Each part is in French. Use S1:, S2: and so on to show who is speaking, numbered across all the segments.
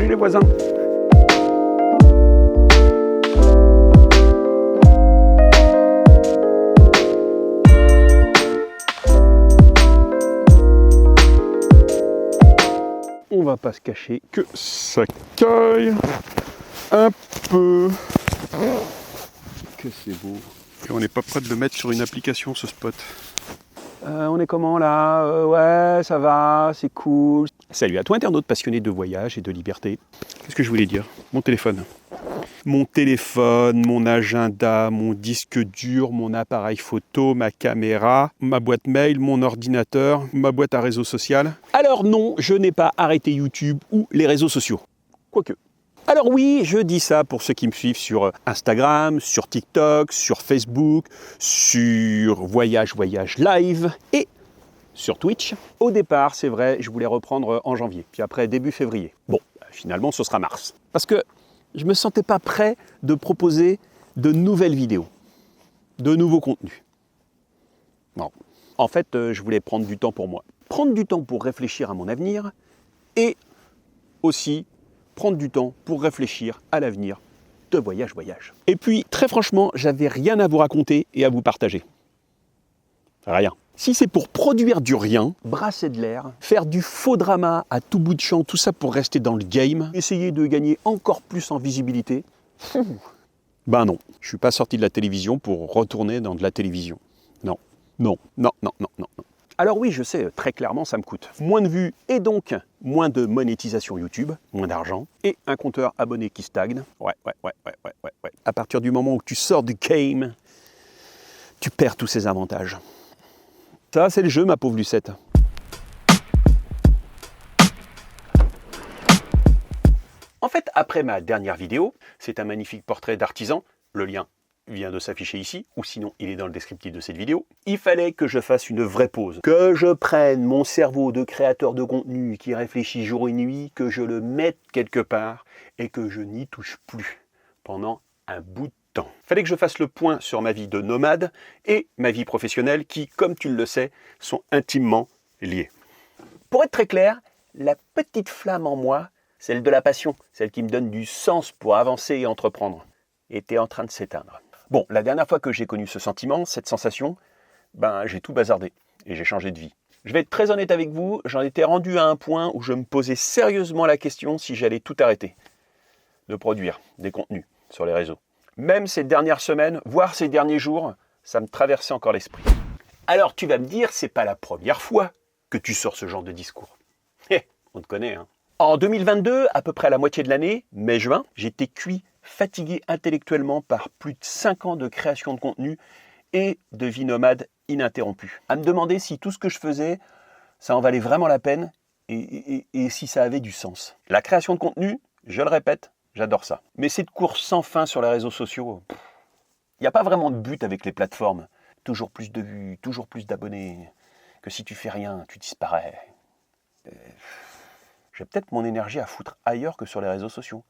S1: Salut les voisins! On va pas se cacher que ça caille un peu. Que c'est beau. Et on n'est pas prêt de le mettre sur une application, ce spot. On est comment là? Ouais, ça va, c'est cool. Salut à toi, internaute passionné de voyage et de liberté. Qu'est-ce que je voulais dire? Mon téléphone. Mon téléphone, mon agenda, mon disque dur, mon appareil photo, ma caméra, ma boîte mail, mon ordinateur, ma boîte à réseau social. Alors non, je n'ai pas arrêté YouTube ou les réseaux sociaux. Quoique. Alors oui, je dis ça pour ceux qui me suivent sur Instagram, sur TikTok, sur Facebook, sur Voyage Live et sur Twitch. Au départ, c'est vrai, je voulais reprendre en janvier, puis après début février. Bon, finalement, ce sera mars. Parce que je ne me sentais pas prêt de proposer de nouvelles vidéos, de nouveaux contenus. Non. En fait, je voulais prendre du temps pour moi. Prendre du temps pour réfléchir à mon avenir et aussi prendre du temps pour réfléchir à l'avenir de Voyage. Et puis, très franchement, j'avais rien à vous raconter et à vous partager. Rien. Si c'est pour produire du rien, brasser de l'air, faire du faux drama à tout bout de champ, tout ça pour rester dans le game, essayer de gagner encore plus en visibilité, ben non, je suis pas sorti de la télévision pour retourner dans de la télévision. Non. Alors oui, je sais, très clairement, ça me coûte. Moins de vues et donc moins de monétisation YouTube, moins d'argent, et un compteur abonné qui stagne. Ouais. À partir du moment où tu sors du game, tu perds tous ces avantages. Ça, c'est le jeu, ma pauvre Lucette. En fait, après ma dernière vidéo, c'est un magnifique portrait d'artisan, le lien vient de s'afficher ici, ou sinon il est dans le descriptif de cette vidéo. Il fallait que je fasse une vraie pause, que je prenne mon cerveau de créateur de contenu qui réfléchit jour et nuit, que je le mette quelque part et que je n'y touche plus pendant un bout de temps. Il fallait que je fasse le point sur ma vie de nomade et ma vie professionnelle qui, comme tu le sais, sont intimement liées. Pour être très clair, la petite flamme en moi, celle de la passion, celle qui me donne du sens pour avancer et entreprendre, était en train de s'éteindre. Bon, la dernière fois que j'ai connu ce sentiment, cette sensation, j'ai tout bazardé et j'ai changé de vie. Je vais être très honnête avec vous, j'en étais rendu à un point où je me posais sérieusement la question si j'allais tout arrêter de produire des contenus sur les réseaux. Même ces dernières semaines, voire ces derniers jours, ça me traversait encore l'esprit. Alors tu vas me dire, c'est pas la première fois que tu sors ce genre de discours. On te connaît, hein. En 2022, à peu près à la moitié de l'année, mai-juin, j'étais cuit, fatigué intellectuellement par plus de 5 ans de création de contenu et de vie nomade ininterrompue. À me demander si tout ce que je faisais, ça en valait vraiment la peine et si ça avait du sens. La création de contenu, je le répète, j'adore ça. Mais cette course sans fin sur les réseaux sociaux, il n'y a pas vraiment de but avec les plateformes. Toujours plus de vues, toujours plus d'abonnés, que si tu fais rien, tu disparais. J'ai peut-être mon énergie à foutre ailleurs que sur les réseaux sociaux.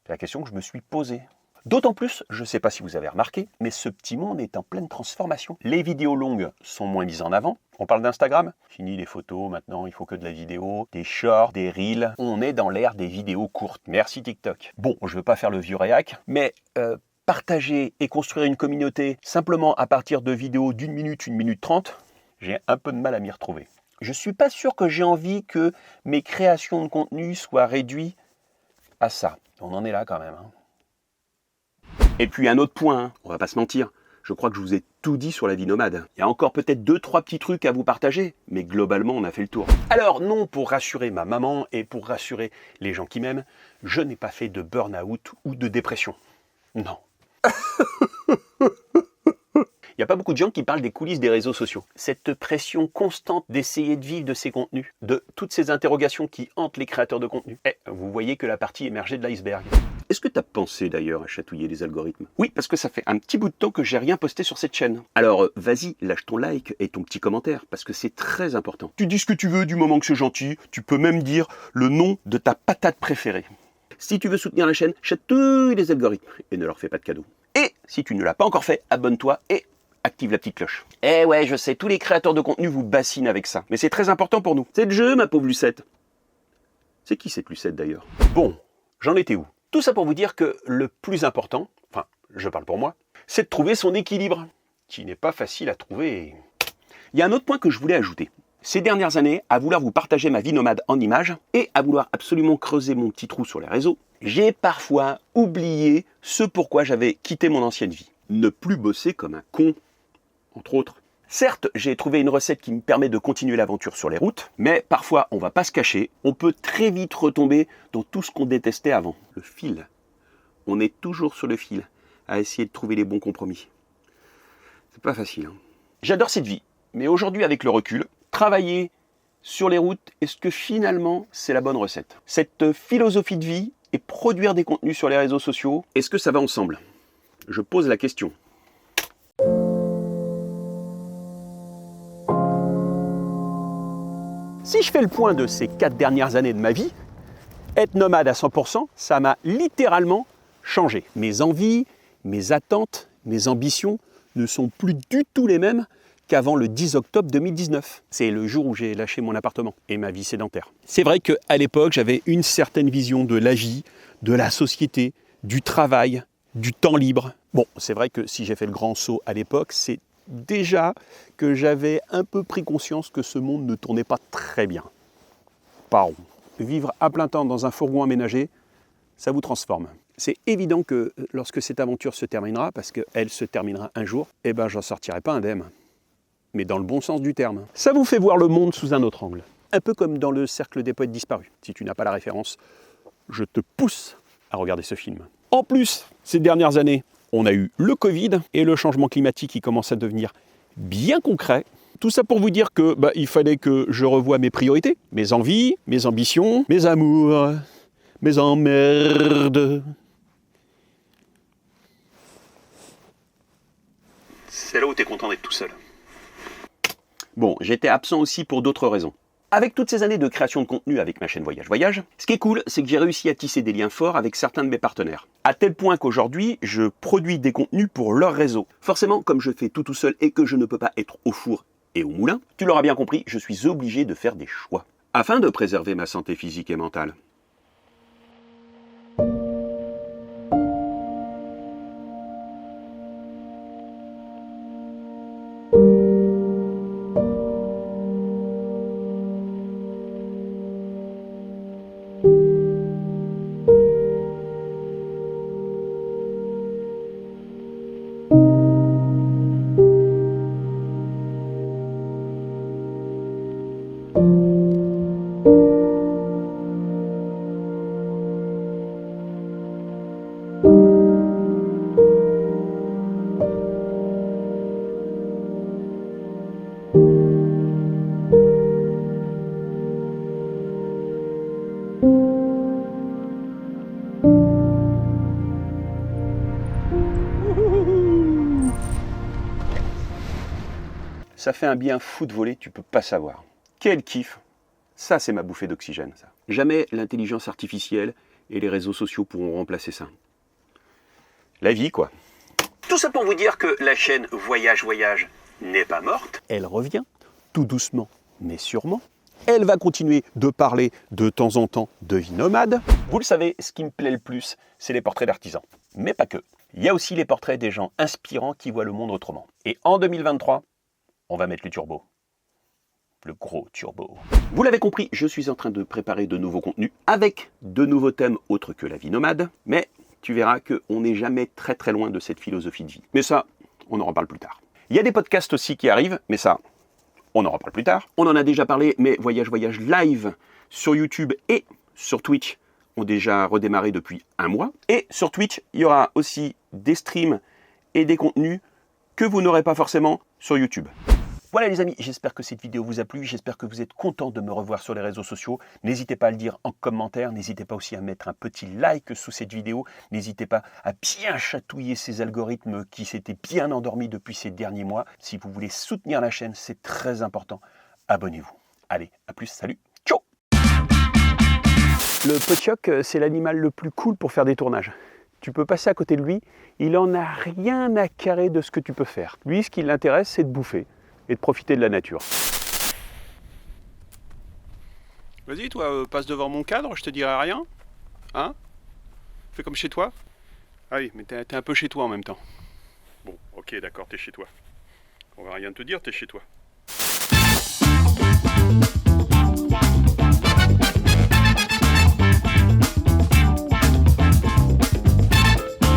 S1: C'est la question que je me suis posée. D'autant plus, je ne sais pas si vous avez remarqué, mais ce petit monde est en pleine transformation. Les vidéos longues sont moins mises en avant. On parle d'Instagram. Fini les photos, maintenant il faut que de la vidéo, des shorts, des reels. On est dans l'ère des vidéos courtes. Merci TikTok. Bon, je ne veux pas faire le vieux réac, mais partager et construire une communauté simplement à partir de vidéos d'1 minute, 1 minute 30, j'ai un peu de mal à m'y retrouver. Je ne suis pas sûr que j'ai envie que mes créations de contenu soient réduites à ça. On en est là quand même. Et puis un autre point, on va pas se mentir, je crois que je vous ai tout dit sur la vie nomade. Il y a encore peut-être 2-3 petits trucs à vous partager, mais globalement on a fait le tour. Alors non, pour rassurer ma maman et pour rassurer les gens qui m'aiment, je n'ai pas fait de burn-out ou de dépression. Non. Il n'y a pas beaucoup de gens qui parlent des coulisses des réseaux sociaux. Cette pression constante d'essayer de vivre de ces contenus, de toutes ces interrogations qui hantent les créateurs de contenu. Vous voyez que la partie émergée de l'iceberg. Est-ce que tu as pensé d'ailleurs à chatouiller les algorithmes? Oui, parce que ça fait un petit bout de temps que j'ai rien posté sur cette chaîne. Alors vas-y, lâche ton like et ton petit commentaire, parce que c'est très important. Tu dis ce que tu veux du moment que c'est gentil, tu peux même dire le nom de ta patate préférée. Si tu veux soutenir la chaîne, chatouille les algorithmes et ne leur fais pas de cadeaux. Et si tu ne l'as pas encore fait, abonne-toi et active la petite cloche. Eh ouais, je sais, tous les créateurs de contenu vous bassinent avec ça. Mais c'est très important pour nous. C'est le jeu, ma pauvre Lucette. C'est qui cette Lucette d'ailleurs? Bon, j'en étais où? Tout ça pour vous dire que le plus important, enfin, je parle pour moi, c'est de trouver son équilibre, qui n'est pas facile à trouver. Il y a un autre point que je voulais ajouter. Ces dernières années, à vouloir vous partager ma vie nomade en images et à vouloir absolument creuser mon petit trou sur les réseaux, j'ai parfois oublié ce pourquoi j'avais quitté mon ancienne vie. Ne plus bosser comme un con, entre autres. Certes, j'ai trouvé une recette qui me permet de continuer l'aventure sur les routes, mais parfois, on va pas se cacher, on peut très vite retomber dans tout ce qu'on détestait avant. Le fil. On est toujours sur le fil, à essayer de trouver les bons compromis. C'est pas facile, hein. J'adore cette vie, mais aujourd'hui, avec le recul, travailler sur les routes, est-ce que finalement, c'est la bonne recette? Cette philosophie de vie et produire des contenus sur les réseaux sociaux, est-ce que ça va ensemble? Je pose la question. Si je fais le point de ces 4 dernières années de ma vie, être nomade à 100%, ça m'a littéralement changé. Mes envies, mes attentes, mes ambitions ne sont plus du tout les mêmes qu'avant le 10 octobre 2019. C'est le jour où j'ai lâché mon appartement et ma vie sédentaire. C'est vrai qu'à l'époque, j'avais une certaine vision de la vie, de la société, du travail, du temps libre. Bon, c'est vrai que si j'ai fait le grand saut à l'époque, c'est déjà que j'avais un peu pris conscience que ce monde ne tournait pas très bien. Pas rond. Vivre à plein temps dans un fourgon aménagé, ça vous transforme. C'est évident que lorsque cette aventure se terminera, parce qu'elle se terminera un jour, eh ben j'en sortirai pas indemne. Mais dans le bon sens du terme. Ça vous fait voir le monde sous un autre angle. Un peu comme dans le cercle des poètes disparus. Si tu n'as pas la référence, je te pousse à regarder ce film. En plus, ces dernières années, on a eu le Covid et le changement climatique qui commence à devenir bien concret. Tout ça pour vous dire que il fallait que je revoie mes priorités, mes envies, mes ambitions, mes amours, mes emmerdes. C'est là où t'es content d'être tout seul. Bon, j'étais absent aussi pour d'autres raisons. Avec toutes ces années de création de contenu avec ma chaîne Voyage Voyage, ce qui est cool, c'est que j'ai réussi à tisser des liens forts avec certains de mes partenaires. À tel point qu'aujourd'hui, je produis des contenus pour leur réseau. Forcément, comme je fais tout seul et que je ne peux pas être au four et au moulin, tu l'auras bien compris, je suis obligé de faire des choix. Afin de préserver ma santé physique et mentale. Ça fait un bien fou de voler, tu peux pas savoir. Quel kiff! Ça, c'est ma bouffée d'oxygène, ça. Jamais l'intelligence artificielle et les réseaux sociaux pourront remplacer ça. La vie, quoi. Tout ça pour vous dire que la chaîne Voyage Voyage n'est pas morte. Elle revient, tout doucement, mais sûrement. Elle va continuer de parler de temps en temps de vie nomade. Vous le savez, ce qui me plaît le plus, c'est les portraits d'artisans. Mais pas que. Il y a aussi les portraits des gens inspirants qui voient le monde autrement. Et en 2023, on va mettre le turbo. Le gros turbo. Vous l'avez compris, je suis en train de préparer de nouveaux contenus avec de nouveaux thèmes autres que la vie nomade. Mais tu verras qu'on n'est jamais très très loin de cette philosophie de vie. Mais ça, on en reparle plus tard. Il y a des podcasts aussi qui arrivent, mais ça, on en reparle plus tard. On en a déjà parlé, mais Voyage Voyage live sur YouTube et sur Twitch ont déjà redémarré depuis un mois. Et sur Twitch, il y aura aussi des streams et des contenus que vous n'aurez pas forcément sur YouTube. Voilà les amis, j'espère que cette vidéo vous a plu, j'espère que vous êtes contents de me revoir sur les réseaux sociaux. N'hésitez pas à le dire en commentaire, n'hésitez pas aussi à mettre un petit like sous cette vidéo, n'hésitez pas à bien chatouiller ces algorithmes qui s'étaient bien endormis depuis ces derniers mois. Si vous voulez soutenir la chaîne, c'est très important, abonnez-vous. Allez, à plus, salut, ciao! Le podchoc, c'est l'animal le plus cool pour faire des tournages. Tu peux passer à côté de lui, il en a rien à carrer de ce que tu peux faire. Lui, ce qui l'intéresse, c'est de bouffer et de profiter de la nature. Vas-y, toi, passe devant mon cadre, je te dirai rien. Hein? Fais comme chez toi. Ah oui, mais t'es un peu chez toi en même temps. Bon, ok, d'accord, t'es chez toi. On va rien te dire, t'es chez toi.